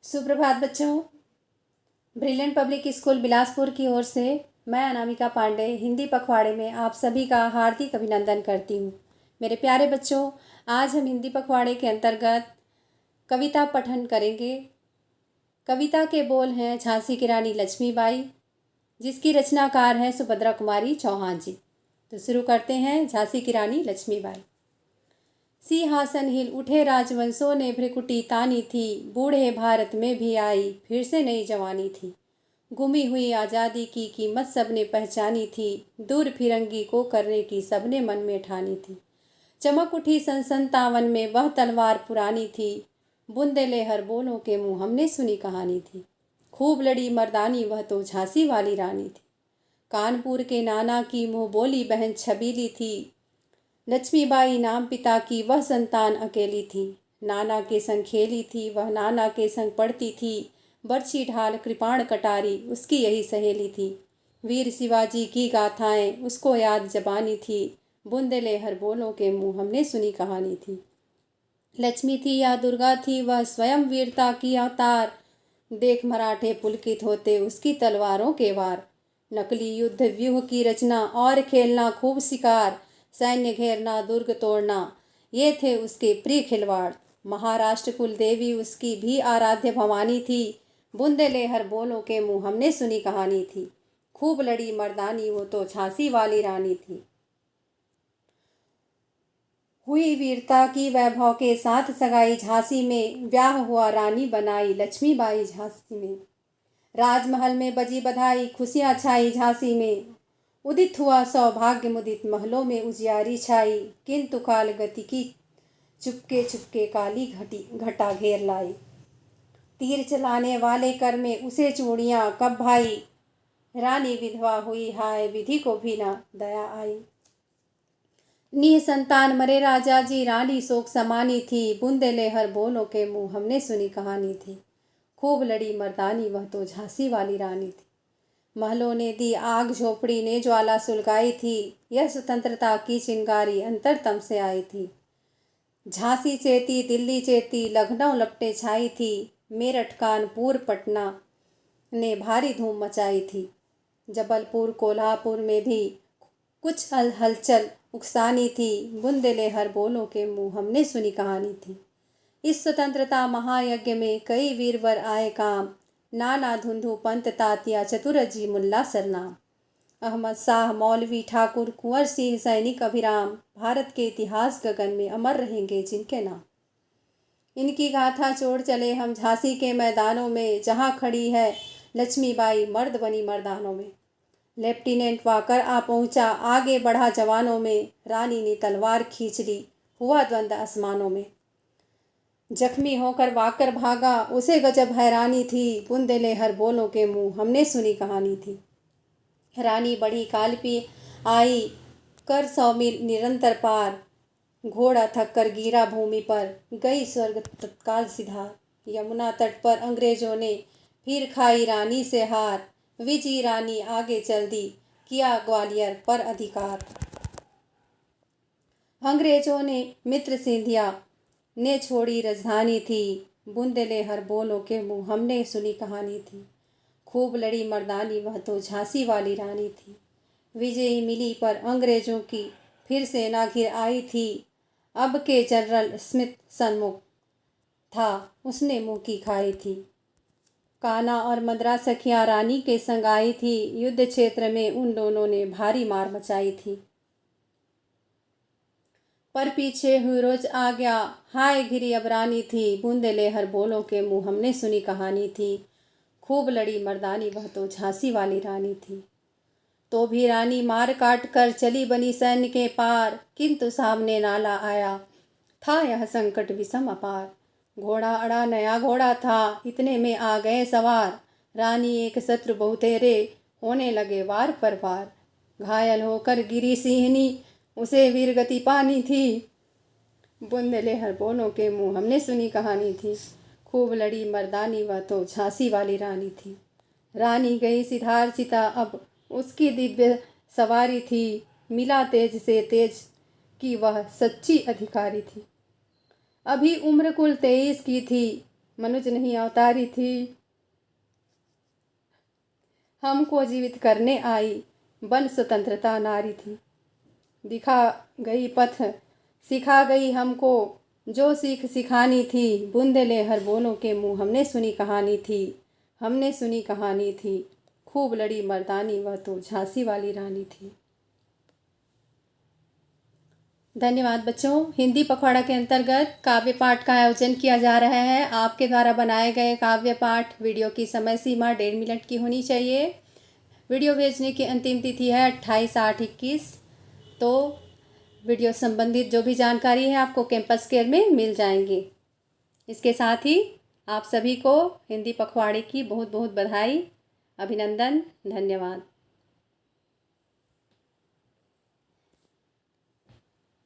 सुप्रभात बच्चों। Brilliant public school Bilaspur की ओर से मैं अनामिका पांडे हिंदी पखवाड़े में आप सभी का हार्दिक अभिनंदन करती हूँ। मेरे प्यारे बच्चों, आज हम हिंदी पखवाड़े के अंतर्गत कविता पठन करेंगे। कविता के बोल हैं झांसी की रानी लक्ष्मीबाई, जिसकी रचनाकार हैं सुभद्रा कुमारी चौहान जी। तो शुरू करते हैं। झांसी की रानी लक्ष्मीबाई। सिंहासन हिल उठे राजवंशों ने भ्रिकुटी तानी थी, बूढ़े भारत में भी आई फिर से नई जवानी थी। गुमी हुई आज़ादी की कीमत सबने पहचानी थी, दूर फिरंगी को करने की सबने मन में ठानी थी। चमक उठी सन 57 में वह तलवार पुरानी थी, बुंदेले हर बोलों के मुँह हमने सुनी कहानी थी। खूब लड़ी मर्दानी वह तो झांसी वाली रानी थी, कानपुर के नाना की मुँह बोली बहन छबीली थी। लक्ष्मीबाई नाम पिता की वह संतान अकेली थी, नाना के संग खेली थी वह, नाना के संग पढ़ती थी। बरछी ढाल कृपाण कटारी उसकी यही सहेली थी। वीर शिवाजी की गाथाएं उसको याद जबानी थी, बुंदेले हर बोलों के मुँह हमने सुनी कहानी थी। लक्ष्मी थी या दुर्गा थी वह स्वयं वीरता की अवतार, देख मराठे पुलकित होते उसकी तलवारों के वार। नकली युद्ध व्यूह की रचना और खेलना खूब शिकार, सैन्य घेरना दुर्ग तोड़ना ये थे उसके प्रिय खिलवाड़। महाराष्ट्र कुल देवी उसकी भी आराध्य भवानी थी, बुंदेले हर बोलों के मुँह हमने सुनी कहानी थी। खूब लड़ी मर्दानी वो तो झांसी वाली रानी थी। हुई वीरता की वैभव के साथ सगाई झांसी में, ब्याह हुआ रानी बनाई लक्ष्मीबाई झांसी में। राजमहल में बजी बधाई खुशियाँ छाई झांसी में, उदित हुआ सौभाग्य मुदित महलों में उजियारी छाई। किंतु काल गति की चुपके चुपके काली घटा घेर लाई। तीर चलाने वाले कर में उसे चूड़ियाँ कब भाई, रानी विधवा हुई हाय विधि को भी ना दया आई। निसंतान मरे राजा जी रानी शोक समानी थी, बुंदेले हर बोलों के मुँह हमने सुनी कहानी थी। खूब लड़ी मर्दानी वह तो झांसी वाली रानी थी, महलों ने दी आग झोपड़ी ने ज्वाला सुलगाई थी। यह स्वतंत्रता की चिंगारी अंतरतम से आई थी। झांसी चेती दिल्ली चेती लखनऊ लपटे छाई थी, मेरठ कानपुर पटना ने भारी धूम मचाई थी। जबलपुर कोल्हापुर में भी कुछ हलचल उकसानी थी, बुंदेले हर बोलों के मुँह हमने सुनी कहानी थी। इस स्वतंत्रता महायज्ञ में कई वीरवर आए काम, नाना धुंधु पंत तात्या चतुरजी मुल्ला सरनाम। अहमद शाह मौलवी ठाकुर कुंवर सिंह सैनिक अभिराम, भारत के इतिहास गगन में अमर रहेंगे जिनके नाम। इनकी गाथा छोड़ चले हम झांसी के मैदानों में, जहाँ खड़ी है लक्ष्मीबाई मर्द बनी मर्दानों में। लेफ्टिनेंट वाकर आ पहुँचा आगे बढ़ा जवानों में, रानी ने तलवार खींच ली हुआ द्वंद्व आसमानों में। जख्मी होकर वाकर भागा उसे गजब हैरानी थी, बुंदेले हर बोलों के मुँह हमने सुनी कहानी थी। रानी बढ़ी कालपी आई कर 100 मील निरंतर पार, घोड़ा थक कर गिरा भूमि पर गई स्वर्ग तत्काल सिधार। यमुना तट पर अंग्रेजों ने फिर खाई रानी से हार, विजयी रानी आगे चल दी किया ग्वालियर पर अधिकार। अंग्रेजों ने मित्र सिंधिया ने छोड़ी राजधानी थी, बुंदेले हर बोलों के मुँह हमने सुनी कहानी थी। खूब लड़ी मर्दानी वह तो झांसी वाली रानी थी, विजयी मिली पर अंग्रेजों की फिर सेना घिर आई थी। अब के जनरल स्मिथ सन्मुख था उसने मुँह की खाई थी। कान्हा और मद्रा सखियाँ रानी के संग आई थी, युद्ध क्षेत्र में उन दोनों ने भारी मार मचाई थी। पर पीछे हुई रोज आ गया हाय घिरी अब रानी थी, बुंदेले हर बोलों के मुँह हमने सुनी कहानी थी। खूब लड़ी मर्दानी वह तो झांसी वाली रानी थी। तो भी रानी मार काट कर चली बनी सैन्य के पार, किंतु सामने नाला आया था यह संकट विषम अपार। घोड़ा अड़ा नया घोड़ा था इतने में आ गए सवार, रानी एक शत्रु बहुतेरे होने लगे वार पर वार। घायल होकर गिरी सिंहनी उसे वीरगति पानी थी, बुंदेले हर बोलों के मुँह हमने सुनी कहानी थी। खूब लड़ी मर्दानी वह तो झांसी वाली रानी थी। रानी गई सिधार चिता अब उसकी दिव्य सवारी थी, मिला तेज से तेज की वह सच्ची अधिकारी थी। अभी उम्र कुल 23 की थी, मनुज नहीं अवतारी थी, हमको जीवित करने आई, बन स्वतंत्रता नारी थी। दिखा गई पथ सिखा गई हमको, जो सीख सिखानी थी, बुंदेले हर बोलों के मुँह, हमने सुनी कहानी थी, हमने सुनी कहानी थी, खूब लड़ी मर्दानी, वह तो झांसी वाली रानी थी। धन्यवाद बच्चों। हिंदी पखवाड़ा के अंतर्गत काव्य पाठ का आयोजन किया जा रहा है। आपके द्वारा बनाए गए काव्य पाठ वीडियो की समय सीमा 1.5 मिनट की होनी चाहिए। वीडियो भेजने की अंतिम तिथि है 28/8/21। तो वीडियो संबंधित जो भी जानकारी है आपको कैंपस केयर में मिल जाएंगे। इसके साथ ही आप सभी को हिंदी पखवाड़े की बहुत बहुत बधाई, अभिनंदन, धन्यवाद।